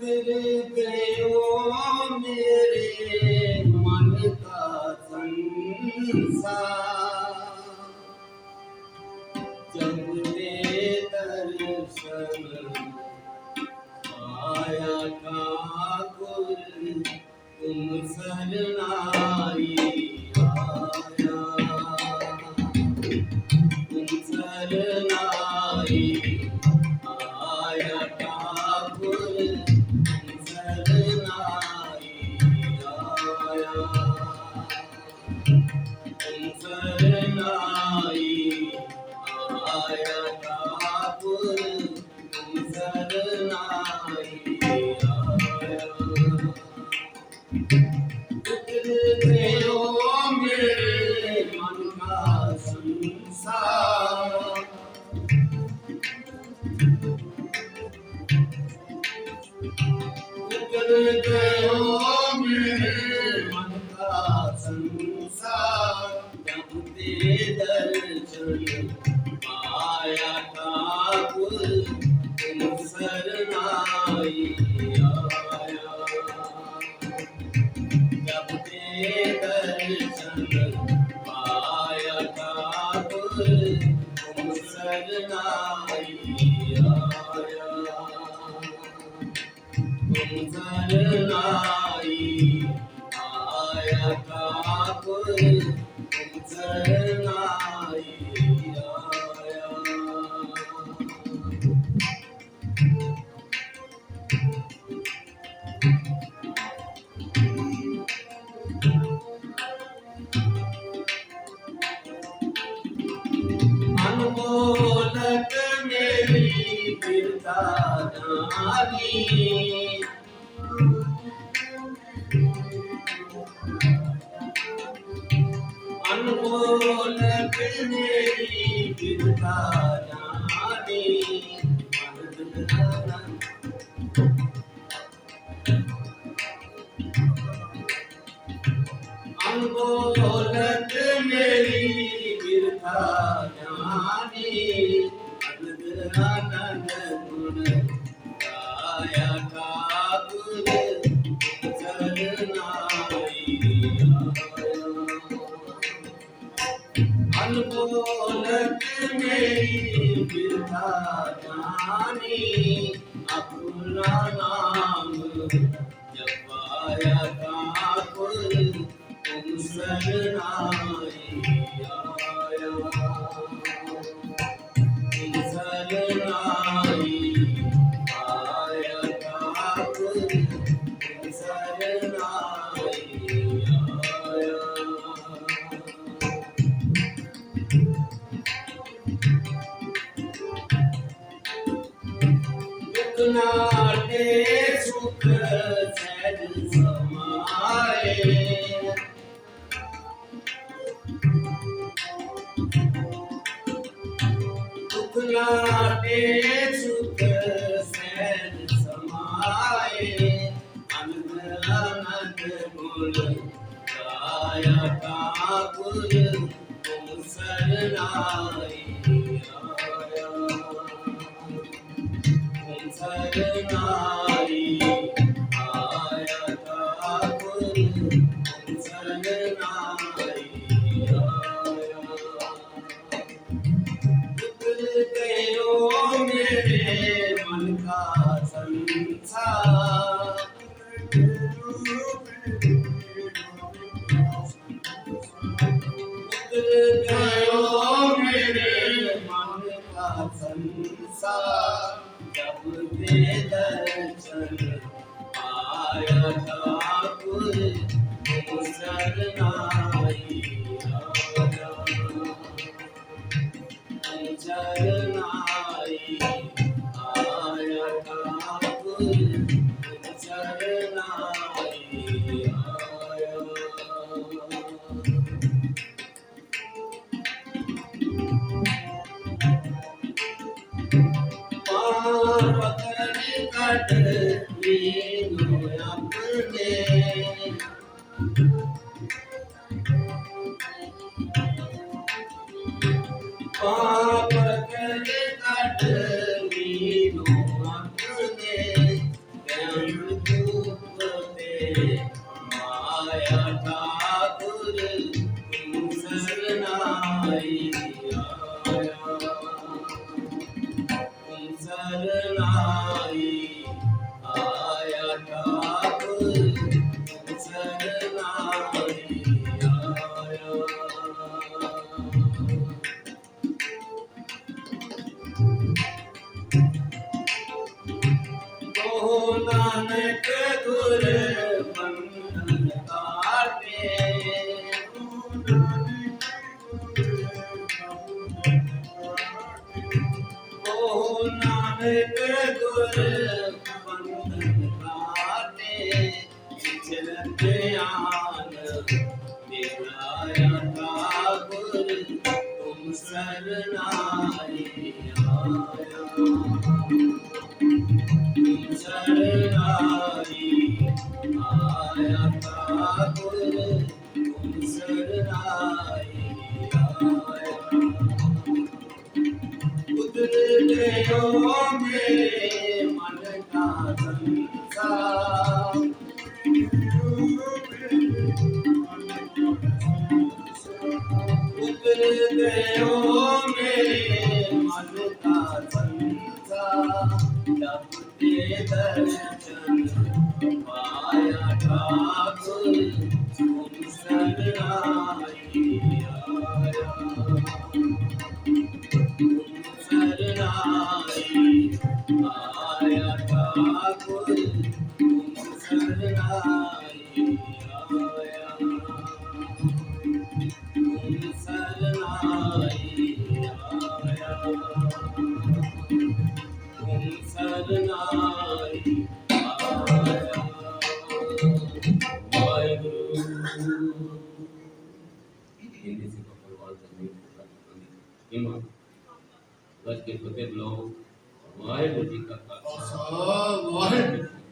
गयो मेरे मन का संसार, जब ते दर्शन आया ठाकुर तुम शरणाई आया, तुम शरणाई आया ठाकुर तुम शरणाई आया, तुम शरणाई आया ठाकुर तुम शरणाई आया। उतर गयो मेरे मन का संसार, उतर गयो मेरे मन का संसार, जब ते दर्शन आया ठाकुर तुम शरणाई आया, जब ते दर्शन आया ठाकुर तुम शरणाई आया, तुम शरणाई आया ठाकुर तुम शरणाई आया। अनमोलक मेरी गिरधारी, अनमोलक मेरी गिरधारी, अनमोलक मेरी गिरधारी, आनंद गुण गाया ठाकुर शरणाई आया, अनमोलक मेरी गिरधारी, अपना नाम जपाया ठाकुर तुम शरणाई आया, तुम शरणाई आया ठाकुर तुम शरणाई आया। नाटे सुख सहज समाए, दुख नाटे सुख सहज समाए, आनंद आनंद गुण गाया ठाकुर तुम शरणाई आया, तुम शरणाई आया ठाकुर तुम शरणाई आया। उतर गयो मेरे मन का संसार, उतर गयो मेरे मन का संसार, जब ते दर्शन आया ठाकुर तुम शरणाई आया, तुम शरणाई आया ठाकुर तुम शरणाई आया। पकड़ कट लीनो अपने, पकड़ कट लीनो अपने, ओ नानक गुर बंधन काटे, ओ नानक गुर बंधन काटे, चलत आन दिलाया ठाकुर तुम शरणाई आया, तुम शरणाई आया ठाकुर तुम शरणाई आया। उतर गयो मेरे मन का संसार, उतर गयो मेरे मन का संसार, जब ते दर्शन पाया ठाकुर तुम शरणाई आया, शरणाई आया ठाकुर तुम शरणाई आया, तुम शरणाई आया, तुम शरणाई आया। वाहेगुरु। हिंदी से भगवान करने की हिम्मत बस के फतेह लो। वाहेगुरु जी का खालसा, वाहेगुरु।